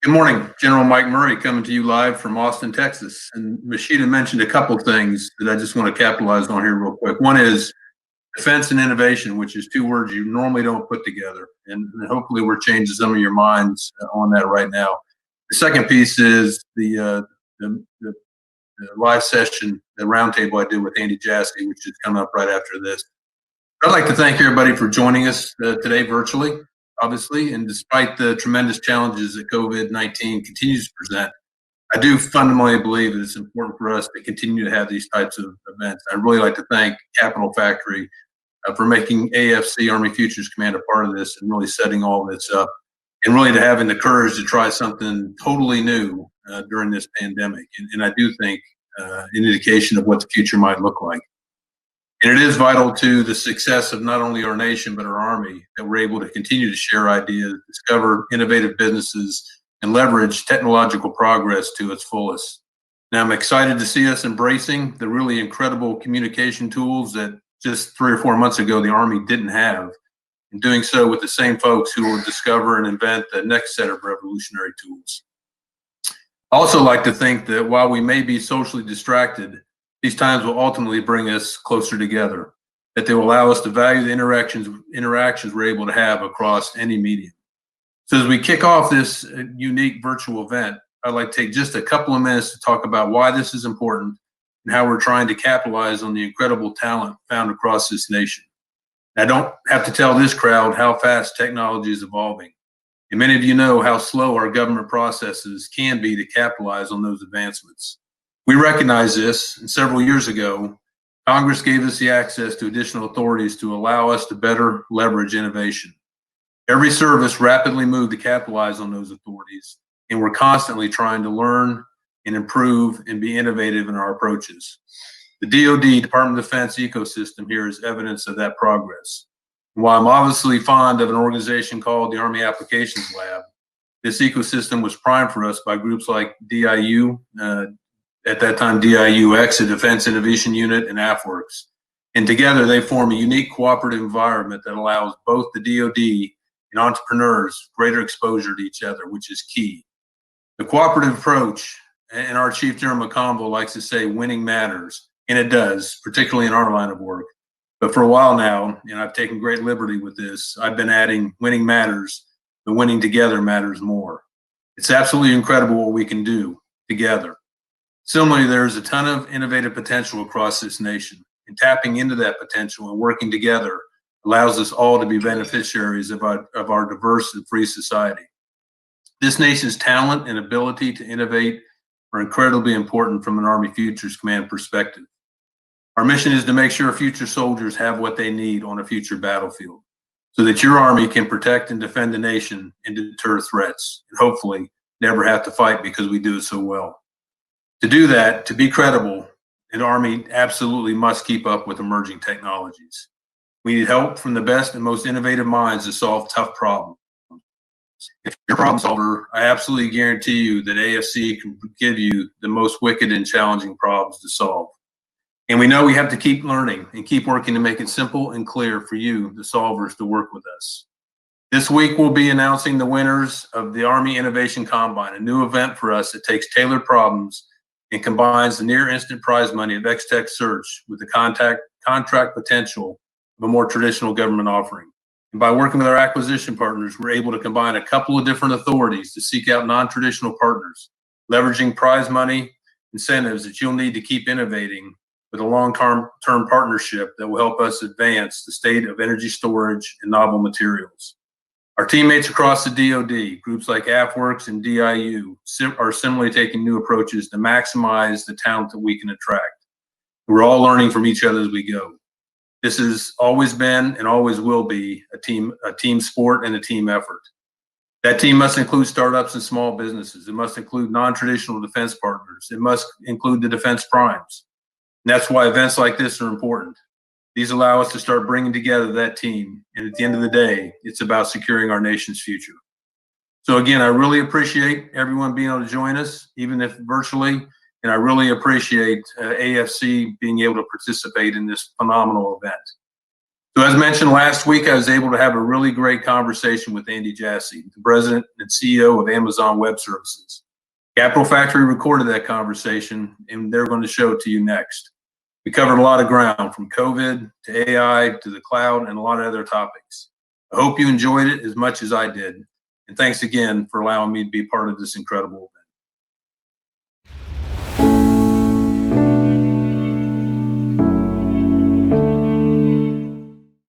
Good morning, General Mike Murray coming to you live from Austin, Texas. And Mashida mentioned a couple of things that I just want to capitalize on here real quick. One is defense and innovation, which is two words you normally don't put together. And hopefully we're changing some of your minds on that right now. The second piece is the live session, the roundtable I did with Andy Jassy, which is coming up right after this. I'd like to thank everybody for joining us today virtually, obviously, and despite the tremendous challenges that COVID-19 continues to present, I do fundamentally believe that it's important for us to continue to have these types of events. I'd really like to thank Capital Factory for making AFC Army Futures Command a part of this and really setting all this up, and really to having the courage to try something totally new during this pandemic. And I do think an indication of what the future might look like. And it is vital to the success of not only our nation, but our Army, that we're able to continue to share ideas, discover innovative businesses, and leverage technological progress to its fullest. Now, I'm excited to see us embracing the really incredible communication tools that just 3 or 4 months ago the Army didn't have, and doing so with the same folks who will discover and invent the next set of revolutionary tools. I also like to think that while we may be socially distracted, these times will ultimately bring us closer together, that they will allow us to value the interactions we're able to have across any medium. So as we kick off this unique virtual event, I'd like to take just a couple of minutes to talk about why this is important and how we're trying to capitalize on the incredible talent found across this nation. I don't have to tell this crowd how fast technology is evolving, and many of you know how slow our government processes can be to capitalize on those advancements. We recognize this, and several years ago, Congress gave us the access to additional authorities to allow us to better leverage innovation. Every service rapidly moved to capitalize on those authorities, and we're constantly trying to learn and improve and be innovative in our approaches. The DoD, Department of Defense ecosystem here is evidence of that progress. And while I'm obviously fond of an organization called the Army Applications Lab, this ecosystem was primed for us by groups like DIU, at that time AFWERX, the Defense Innovation Unit, and AFWERX. And together they form a unique cooperative environment that allows both the DoD and entrepreneurs greater exposure to each other, which is key. The cooperative approach, and our Chief General McConville likes to say winning matters, and it does, particularly in our line of work. But for a while now, and I've taken great liberty with this, I've been adding winning matters, but winning together matters more. It's absolutely incredible what we can do together. Similarly, there's a ton of innovative potential across this nation, and tapping into that potential and working together allows us all to be beneficiaries of our diverse and free society. This nation's talent and ability to innovate are incredibly important from an Army Futures Command perspective. Our mission is to make sure future soldiers have what they need on a future battlefield, so that your Army can protect and defend the nation and deter threats, and hopefully never have to fight because we do it so well. To do that, to be credible, an Army absolutely must keep up with emerging technologies. We need help from the best and most innovative minds to solve tough problems. If you're a problem solver, I absolutely guarantee you that AFC can give you the most wicked and challenging problems to solve. And we know we have to keep learning and keep working to make it simple and clear for you, the solvers, to work with us. This week, we'll be announcing the winners of the Army Innovation Combine, a new event for us that takes tailored problems and combines the near-instant prize money of X-Tech Search with the contract potential of a more traditional government offering. And by working with our acquisition partners, we're able to combine a couple of different authorities to seek out non-traditional partners, leveraging prize money incentives that you'll need to keep innovating with a long-term partnership that will help us advance the state of energy storage and novel materials. Our teammates across the DoD, groups like AFWERX and DIU, are similarly taking new approaches to maximize the talent that we can attract. We're all learning from each other as we go. This has always been and always will be a team sport and a team effort. That team must include startups and small businesses. It must include non-traditional defense partners. It must include the defense primes. And that's why events like this are important. These allow us to start bringing together that team. And at the end of the day, it's about securing our nation's future. So again, I really appreciate everyone being able to join us, even if virtually. And I really appreciate AFC being able to participate in this phenomenal event. So as mentioned last week, I was able to have a really great conversation with Andy Jassy, the president and CEO of Amazon Web Services. Capital Factory recorded that conversation, and they're going to show it to you next. We covered a lot of ground, from COVID to AI to the cloud and a lot of other topics. I hope you enjoyed it as much as I did. And thanks again for allowing me to be part of this incredible event.